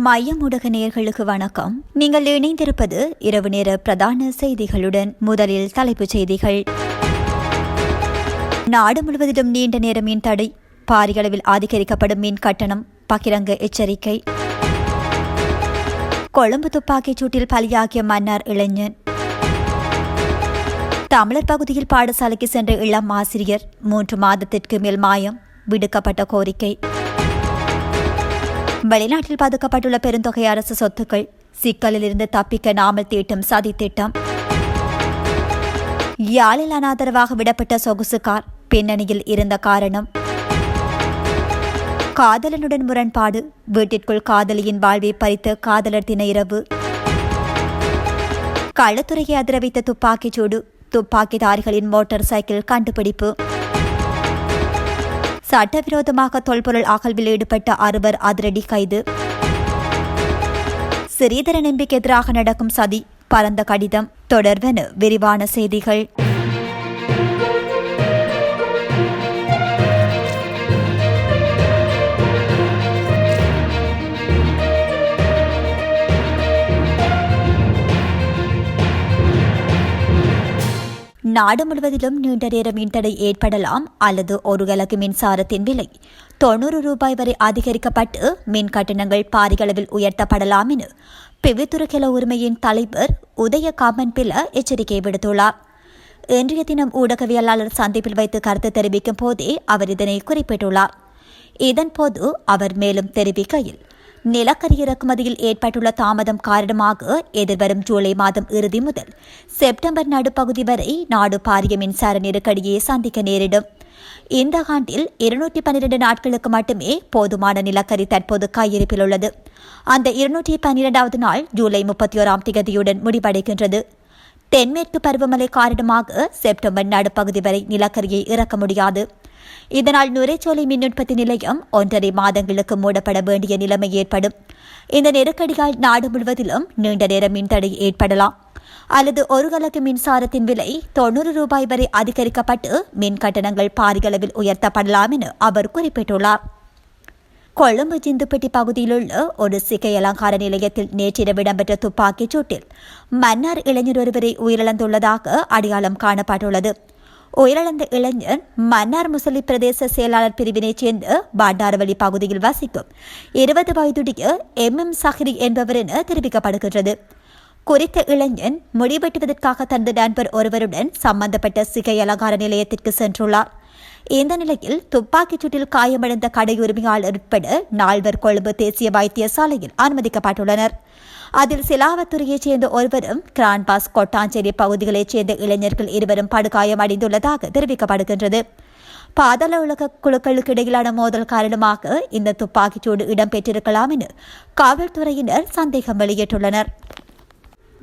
மையம் ஊடக நேயர்களுக்கு வணக்கம். நீங்கள் இணைந்திருப்பது இரவு நேர பிரதான செய்திகளுடன். முதலில் தலைப்புச் செய்திகள். நாடு முழுவதிலும் நீண்ட நேர மின் தடை, பாரியளவில் அதிகரிக்கப்படும் மின் கட்டணம், பகிரங்க எச்சரிக்கை. கொழும்பு துப்பாக்கிச் சூட்டில் பலியாகிய மன்னார் இளைஞன். தமிழர் பகுதியில் பாடசாலைக்கு சென்ற இளம் ஆசிரியர் 3 மாதத்திற்கு மேல் மாயம், விடுக்கப்பட்ட கோரிக்கை. வெளிநாட்டில் பதுக்கப்பட்டுள்ள பெருந்தொகை அரசு சொத்துக்கள், சிக்கலில் இருந்து தப்பிக்க நாமல் தீட்டும் சதி திட்டம். யாழில் அனாதரவாக விடப்பட்ட சொகுசு கார், பின்னணியில் இருந்த காரணம். காதலனுடன் முரண்பாடு, வீட்டிற்குள் காதலியின் வாழ்வை பறித்த காதலர் தின இரவு. களத்துறையை அதிர வைத்த துப்பாக்கிச் சூடு, துப்பாக்கிதாரிகளின் மோட்டார் சைக்கிள் கண்டுபிடிப்பு. சட்டவிரோதமாக தொல்பொருள் அகழ்வில் ஈடுபட்ட 6 அதிரடி கைது. சிறீதரன் எம்பிக்கு எதிராக நடக்கும் சதி, பரந்த கடிதம். தொடர்வென விரிவான செய்திகள். நாடு முழுவதிலும் நீண்ட நேர மின்தடை ஏற்படலாம் அல்லது ஒரு கலக்கு மின்சாரத்தின் விலை 90 ரூபாய் வரை அதிகரிக்கப்பட்டு மின் கட்டணங்கள் பாரியளவில் உயர்த்தப்படலாம் என பிவித்துருகெல உரிமையின் தலைவர் உதய காமன் பில எச்சரிக்கை விடுத்துள்ளார். இன்றைய தினம் ஊடகவியலாளர் சந்திப்பில் வைத்து கருத்து தெரிவிக்கும் போதே அவர் இதனை குறிப்பிட்டுள்ளார். இதன்போது அவர் மேலும் தெரிவிக்கையில், நிலக்கரி இறக்குமதியில் ஏற்பட்டுள்ள தாமதம் காரணமாக எதிர்வரும் ஜூலை மாதம் இறுதி முதல் செப்டம்பர் நடுப்பகுதி வரை நாடு பாரிய மின்சார நெருக்கடியை சந்திக்க நேரிடும். இந்த ஆண்டில் 212 நாட்களுக்கு மட்டுமே போதுமான நிலக்கரி தற்போது கையிருப்பில் உள்ளது. அந்த 212வது நாள் ஜூலை 31ஆம் தேதியுடன் முடிவடைகின்றது. தென்மேற்கு பருவமழை காரணமாக செப்டம்பர் நடுப்பகுதி வரை நிலக்கரியை இறக்க முடியாது. இதனால் நுரைச்சோலை மின் உற்பத்தி நிலையம் 1.5 மாதங்களுக்கு மூடப்பட வேண்டிய நிலைமை ஏற்படும். இந்த நெருக்கடியால் நாடு முழுவதிலும் நீண்ட நேர மின்தடை ஏற்படலாம் அல்லது ஒரு கலக்கு மின்சாரத்தின் விலை 90 ரூபாய் வரை அதிகரிக்கப்பட்டு மின் கட்டணங்கள் பாரியளவில் உயர்த்தப்படலாம் என அவர் குறிப்பிட்டுள்ளார். கொழும்பு ஜிந்துப்பட்டி பகுதியில் உள்ள ஒரு சிகை அலங்கார நிலையத்தில் நேற்றிரவு இடம்பெற்ற துப்பாக்கிச் சூட்டில் மன்னார் இளைஞர் ஒருவரை உயிரிழந்துள்ளதாக அடையாளம் காணப்பட்டுள்ளது. உயிரிழந்த இளைஞர் மன்னார் முசலி பிரதேச செயலாளர் பிரிவினைச் சேர்ந்த பாண்டாரவளி பகுதியில் வசிக்கும் 20 வயதுடைய MM சஹ்ரி என்பவர் என தெரிவிக்கப்படுகின்றது. குறித்த இளைஞன் முடிவெட்டுவதற்காக தனது நண்பர் ஒருவருடன் சம்பந்தப்பட்ட சிகை அலங்கார நிலையத்திற்கு சென்றுள்ளார். இந்த நிலையில் துப்பாக்கிச் சூட்டில் காயமடைந்த கடை உரிமையாளர் உட்பட 4 கொழும்பு தேசிய வைத்தியசாலையில் அனுமதிக்கப்பட்டுள்ளனர். அதில் சிலாவத்துறையைச் சேர்ந்த ஒருவரும் கிரான்பாஸ் கொட்டாஞ்சேரி பகுதிகளைச் சேர்ந்த இளைஞர்கள் 2 படுகாயமடைந்துள்ளதாக தெரிவிக்கப்படுகின்றது. பாதாள உலக குழுக்களுக்கு இடையிலான மோதல் காரணமாக இந்த துப்பாக்கிச்சூடு இடம்பெற்றிருக்கலாம் என காவல்துறையினர் சந்தேகம் வெளியிட்டுள்ளனர்.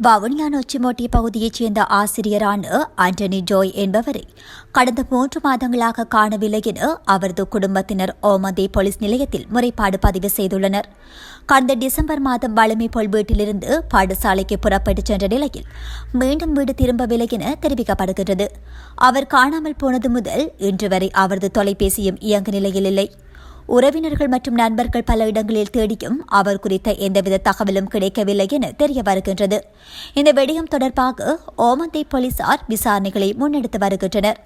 வவுனியா நொச்சிமோட்டி பகுதியைச் சேர்ந்த ஆசிரியரான ஆண்டனி ஜோய் என்பவரை கடந்த 3 மாதங்களாக காணவில்லை என அவரது குடும்பத்தினர் ஓமந்தை போலீஸ் நிலையத்தில் முறைப்பாடு பதிவு செய்துள்ளனர். கடந்த டிசம்பர் மாதம் வழமை போல் வீட்டிலிருந்து பாடசாலைக்கு புறப்பட்டுச் சென்ற நிலையில் மீண்டும் வீடு திரும்பவில்லை என தெரிவிக்கப்படுகிறது. அவர் காணாமல் போனது முதல் இன்று வரை அவரது தொலைபேசியும் இயங்கு நிலையில் இல்லை. உறவினர்கள் மற்றும் நண்பர்கள் பல இடங்களில் தேடியும் அவர் குறித்த எந்தவித தகவலும் கிடைக்கவில்லை என தெரிய வருகின்றது. இந்த விடயம் தொடர்பாக ஓமந்தை போலீசார் விசாரணைகளை முன்னெடுத்து வருகின்றனர்.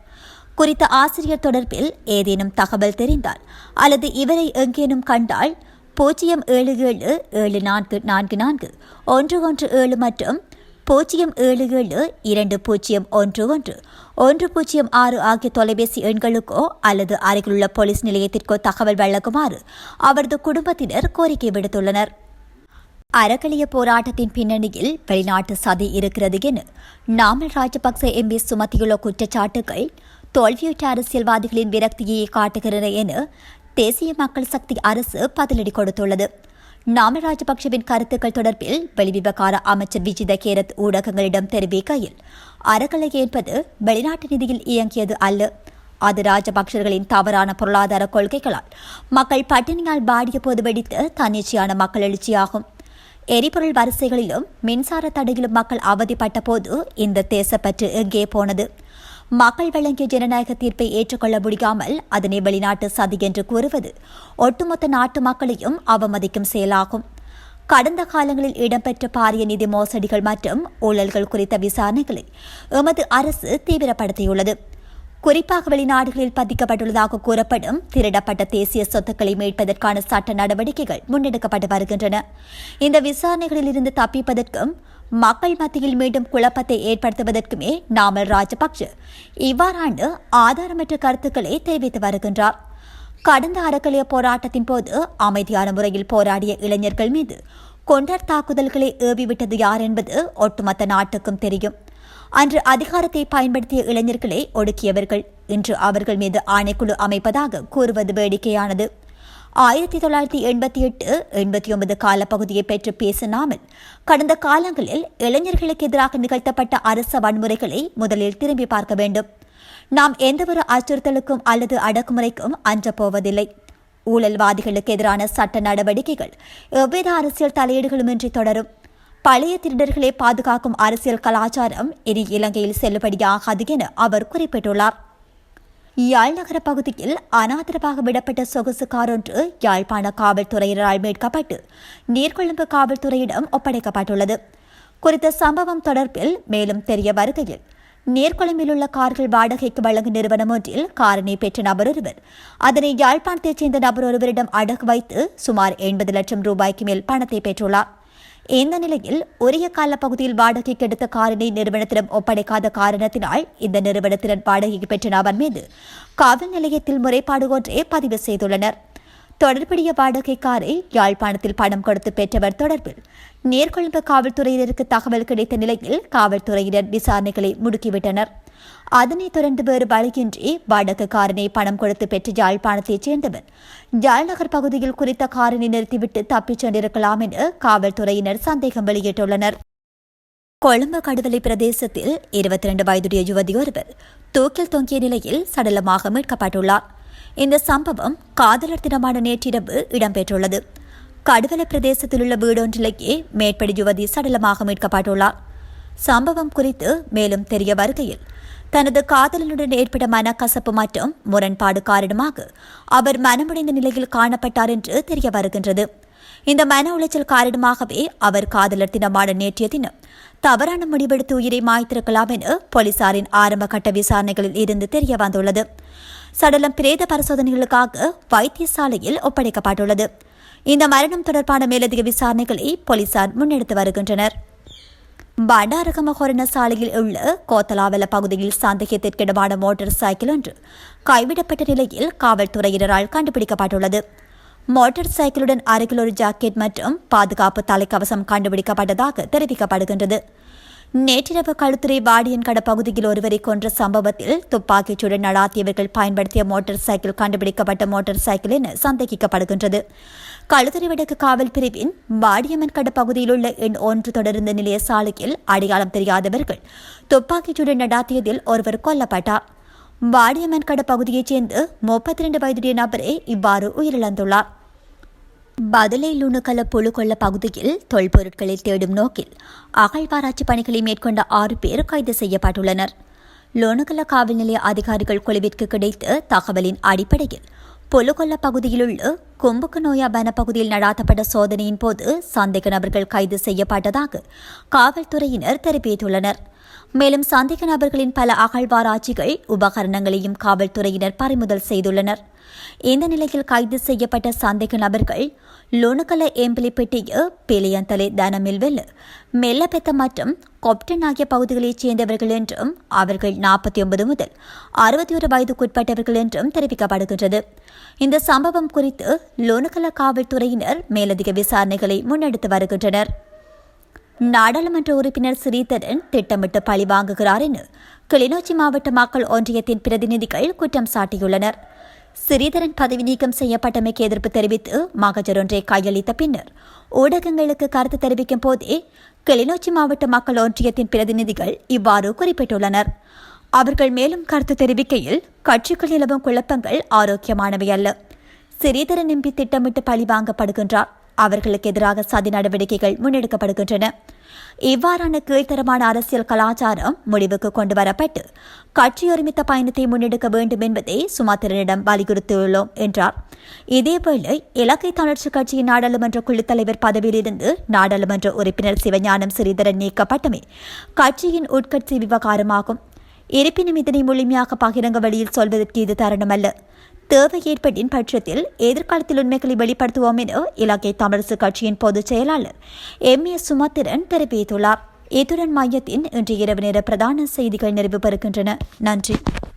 குறித்த ஆசிரியர் தொடர்பில் ஏதேனும் தகவல் தெரிந்தால் அல்லது இவரை எங்கேனும் கண்டால் 07744441117 மற்றும் 07720111006 ஆகிய தொலைபேசி எண்களுக்கோ அல்லது அருகிலுள்ள போலீஸ் நிலையத்திற்கோ தகவல் வழங்குமாறு அவரது குடும்பத்தினர் கோரிக்கை விடுத்துள்ளனர். அறக்கலிய போராட்டத்தின் பின்னணியில் வெளிநாட்டு சதி இருக்கிறது என நாமல் ராஜபக்ச MP சுமத்தியுள்ள குற்றச்சாட்டுகள் தோல்வியுற்ற அரசியல்வாதிகளின் விரக்தியை காட்டுகிறது என தேசிய மக்கள் சக்தி அரசு பதிலடி கொடுத்துள்ளது. நாமல் ராஜபக்சவின் கருத்துக்கள் தொடர்பில் வெளிவிவகார அமைச்சர் விஜித கேரத் ஊடகங்களிடம் தெரிவிக்கையில், அறக்கலை என்பது வெளிநாட்டு நிதியில் இயங்கியது அல்ல. அது ராஜபக்சர்களின் தவறான பொருளாதார கொள்கைகளால் மக்கள் பட்டினியால் பாடிய போது வெடித்த தன்னிச்சையான மக்கள் எழுச்சியாகும். எரிபொருள் வரிசைகளிலும் மின்சார தடையிலும் மக்கள் அவதிப்பட்ட போது இந்த தேசப்பற்று எங்கே போனது? மக்கள் வழங்கிய ஜனநாயக தீர்ப்பை ஏற்றுக்கொள்ள முடியாமல் அதனை வெளிநாட்டு சதி என்று கூறுவது ஒட்டுமொத்த நாட்டு மக்களையும் அவமதிக்கும் செயலாகும். கடந்த காலங்களில் இடம்பெற்ற பாரிய நிதி மோசடிகள் மற்றும் ஊழல்கள் குறித்த விசாரணைகளை எமது அரசு தீவிரப்படுத்தியுள்ளது. குறிப்பாக வெளிநாடுகளில் பதிக்கப்பட்டுள்ளதாக கூறப்படும் திருடப்பட்ட தேசிய சொத்துக்களை மீட்பதற்கான சட்ட நடவடிக்கைகள் முன்னெடுக்கப்பட்டு வருகின்றன. இந்த விசாரணைகளில் இருந்து தப்பிப்பதற்கும் மக்கள் மத்தியில் மீண்டும் குழப்பத்தை ஏற்படுத்துவதற்குமே நாமல் ராஜபக்ஷ இவ்வாறான ஆதாரமற்ற கருத்துக்களை தெரிவித்து வருகின்றார். கடந்த அறக்கலைய போராட்டத்தின் போது அமைதியான முறையில் போராடிய இளைஞர்கள் மீது கொண்டர் தாக்குதல்களை ஏவிவிட்டது யார் என்பது ஒட்டுமொத்த நாட்டுக்கும் தெரியும். அன்று அதிகாரத்தை பயன்படுத்திய இளைஞர்களை ஒடுக்கியவர்கள் இன்று அவர்கள் மீது ஆணைக்குழு அமைப்பதாக கூறுவது வேடிக்கையானது. 1988-89 காலப்பகுதியை பெற்று பேசினாமல் கடந்த காலங்களில் இளைஞர்களுக்கு எதிராக நிகழ்த்தப்பட்ட அரச வன்முறைகளை முதலில் திரும்பி பார்க்க வேண்டும். நாம் எந்தவொரு அச்சுறுத்தலுக்கும் அல்லது அடக்குமுறைக்கும் அஞ்சப் போவதில்லை. ஊழல்வாதிகளுக்கு எதிரான சட்ட நடவடிக்கைகள் எவ்வித அரசியல் தலையீடுகளுமின்றி தொடரும். பழைய திருடர்களை பாதுகாக்கும் அரசியல் கலாச்சாரம் இனி இலங்கையில் செல்லுபடியாகாது என அவர் குறிப்பிட்டுள்ளார். யாழ் நகர பகுதியில் அனாதரவாக விடப்பட்ட சொகுசு கார் ஒன்று யாழ்ப்பாண காவல்துறையினரால் மீட்கப்பட்டு நீர்கொழும்பு காவல்துறையிடம் ஒப்படைக்கப்பட்டுள்ளது. குறித்த சம்பவம் தொடர்பில் மேலும் தெரிய வருகையில் நீர்கொழும்பில் உள்ள கார்கள் வாடகைக்கு வழங்கும் நிறுவனம் ஒன்றில் காரினை பெற்ற நபர் ஒருவர் அதனை யாழ்ப்பாணத்தைச் சேர்ந்த நபர் ஒருவரிடம் அடகு வைத்து சுமார் 80 லட்சம் ரூபாய்க்கு மேல் பணத்தை பெற்றுள்ளார். இந்த நிலையில் உரிய கால பகுதியில் வாடகைக்கு எடுத்த காரினை நிறுவனத்திடம் ஒப்படைக்காத காரணத்தினால் இந்த நிறுவனத்தினர் வாடகைக்கு பெற்ற நபர் மீது காவல் நிலையத்தில் முறைப்பாடு ஒன்றை பதிவு செய்துள்ளனர். தொடர்புடைய வாடகை காரை யாழ்ப்பாணத்தில் பணம் கொடுத்து பெற்றவர் தொடர்பில் நீர்கொழும்பு காவல்துறையினருக்கு தகவல் கிடைத்த நிலையில் காவல்துறையினர் விசாரணைகளை முடுக்கிவிட்டனர். அதனைத் தொடர்ந்து வேறு வழியின்றி வாடகை காரினை பணம் கொடுத்து பெற்ற யாழ்ப்பாணத்தைச் சேர்ந்தவர் யாழ் நகர் பகுதியில் குறித்த காரினை நிறுத்திவிட்டு தப்பிச் சென்றிருக்கலாம் என காவல்துறையினர் சந்தேகம் வெளியிட்டுள்ளனர். கொழும்பு கடுவலை பிரதேசத்தில் 22 வயதுடைய யுவதி ஒருவர் தூக்கில் தொங்கிய நிலையில் சடலமாக மீட்கப்பட்டுள்ளார். இந்த சம்பவம் காதலர் தினமான நேற்றிரவு இடம்பெற்றுள்ளது. கடுவலை பிரதேசத்தில் உள்ள வீடொன்றிலேயே மேற்படி யுவதி சடலமாக மீட்கப்பட்டுள்ளார். சம்பவம் குறித்து மேலும் தெரிய வருகையில் தனது காதலனுடன் ஏற்பட்ட மனக்கசப்பு மற்றும் முரண்பாடு காரணமாக அவர் மனமுடைந்த நிலையில் காணப்பட்டார் என்று தெரிய வருகின்றது. இந்த மன உளைச்சல் காரணமாகவே அவர் காதலர் தினமான நேற்றைய தினம் தவறான முடிவெடுத்து உயிரை மாய்த்திருக்கலாம் என போலீசாரின் ஆரம்ப கட்ட விசாரணைகளில் இருந்து தெரிய வந்துள்ளது. சடலம் பிரேத பரிசோதனைகளுக்காக வைத்தியசாலையில் ஒப்படைக்கப்பட்டுள்ளது. இந்த மரணம் தொடர்பான மேலதிக விசாரணைகளை போலீசார் முன்னெடுத்து வருகின்றனர். பண்டாரகம ஹொரண சாலையில் உள்ள கோத்தலாவல பகுதியில் சந்தேகத்திற்கிடமான மோட்டார் சைக்கிள் ஒன்று கைவிடப்பட்ட நிலையில் காவல்துறையினரால் கண்டுபிடிக்கப்பட்டுள்ளது. மோட்டார் சைக்கிளுடன் அருகில் ஒரு ஜாக்கெட் மற்றும் பாதுகாப்பு தலைக்கவசம் கண்டுபிடிக்கப்பட்டதாக தெரிவிக்கப்படுகின்றது. நேற்றிரவு களுத்துறை வாடியன்கட பகுதியில் ஒருவரை கொன்ற சம்பவத்தில் துப்பாக்கிச்சூடு நடாத்தியவர்கள் பயன்படுத்திய மோட்டார் சைக்கிள் கண்டுபிடிக்கப்பட்ட மோட்டார் சைக்கிள் என சந்தேகிக்கப்படுகின்றது. களுத்துறை வடக்கு காவல் பிரிவின் வாடியம்மன்கட பகுதியில் உள்ள எண் 1 தொடர்ந்த நிலைய சாலையில் அடையாளம் தெரியாதவர்கள் துப்பாக்கிச்சூடு நடாத்தியதில் ஒருவர் கொல்லப்பட்டார். வாடியம்மன்கட பகுதியைச் சேர்ந்து 32 வயதுடைய நபரே இவ்வாறு உயிரிழந்துள்ளார். பதுளை லுணுக்கல புழுக்கொள்ள பகுதியில் தொல்பொருட்களை தேடும் நோக்கில் அகழ்வாராய்ச்சி பணிகளை மேற்கொண்ட 6 பேர் கைது செய்யப்பட்டுள்ளனர். லுணுக்கல காவல் நிலைய அதிகாரிகள் குழுவிற்கு கிடைத்த தகவலின் அடிப்படையில் புழுக்கொள்ள பகுதியில் உள்ள கொம்புக்கு நோயா வனப்பகுதியில் நடாத்தப்பட்ட சோதனையின் போது சந்தேக நபர்கள் கைது செய்யப்பட்டதாக காவல்துறையினர் தெரிவித்துள்ளனர். மேலும் சந்தேக நபர்களின் பல அகழ்வாராய்ச்சிகள் உபகரணங்களையும் காவல்துறையினர் பறிமுதல் செய்துள்ளனர். இந்த நிலையில் கைது செய்யப்பட்ட சந்தேக நபர்கள் லோனுக்கல ஏம்பிலிப்பட்டிய பேலியந்தலை தனமில்வெல் மெல்லபெத்த மற்றும் கொப்டன் ஆகிய பகுதிகளைச் சேர்ந்தவர்கள் என்றும் அவர்கள் 49 முதல் 61 வயதுக்குட்பட்டவர்கள் என்றும் தெரிவிக்கப்படுகின்றது. இந்த சம்பவம் குறித்து லோனுக்கல காவல்துறையினர் மேலதிக விசாரணைகளை முன்னெடுத்து வருகின்றனர். நாடாளுமன்ற உறுப்பினர் ஸ்ரீதரன் திட்டமிட்டு பழிவாங்குகிறார் என கிளிநொச்சி மாவட்ட மக்கள் ஒன்றியத்தின் பிரதிநிதிகள் குற்றம் சாட்டியுள்ளனர். ஸ்ரீதரன் பதவி நீக்கம் செய்யப்பட்டமைக்கு எதிர்ப்பு தெரிவித்து மகஜர் ஒன்றை கையளித்த பின்னர் ஊடகங்களுக்கு கருத்து தெரிவிக்கும் போதே கிளிநொச்சி மாவட்ட மக்கள் ஒன்றியத்தின் பிரதிநிதிகள் இவ்வாறு குறிப்பிட்டுள்ளனர். அவர்கள் மேலும் கருத்து தெரிவிக்கையில் கட்சிக்குள் நிலவும் குழப்பங்கள் ஆரோக்கியமானவை அல்ல. ஸ்ரீதரன் எம்பி திட்டமிட்டு பழிவாங்கப்படுகின்றார். அவர்களுக்கு எதிராக சதி நடவடிக்கைகள் முன்னெடுக்கப்படுகின்றன. இவ்வாறான கீழ்த்தரமான அரசியல் கலாச்சாரம் முடிவுக்கு கொண்டுவரப்பட்டு கட்சி ஒருமித்த பயணத்தை முன்னெடுக்க வேண்டும் என்பதை சுமந்திரனிடம் வலியுறுத்தியுள்ளோம் என்றார். இதேவேளை இலங்கை தமிழரசுக் கட்சியின் நாடாளுமன்ற குழுத் தலைவர் பதவியிலிருந்து நாடாளுமன்ற உறுப்பினர் சிவஞானம் ஸ்ரீதரன் நீக்கப்பட்டமை கட்சியின் உட்கட்சி விவகாரமாகும். இருப்பினும் இதனை முழுமையாக பகிரங்க வழியில் சொல்வதற்கு இது தருணமல்ல. தேவை ஏற்படின் பட்சத்தில் எதிர்காலத்தில் உண்மைகளை வெளிப்படுத்துவோம் என இலங்கை தமிழரசுக் கட்சியின் பொதுச் செயலாளர் MS சுமந்திரன் தெரிவித்துள்ளார். இத்துடன் மையத்தின் இன்று இரவு நேர பிரதான செய்திகள் நிறைவு பெறுகின்றன. நன்றி.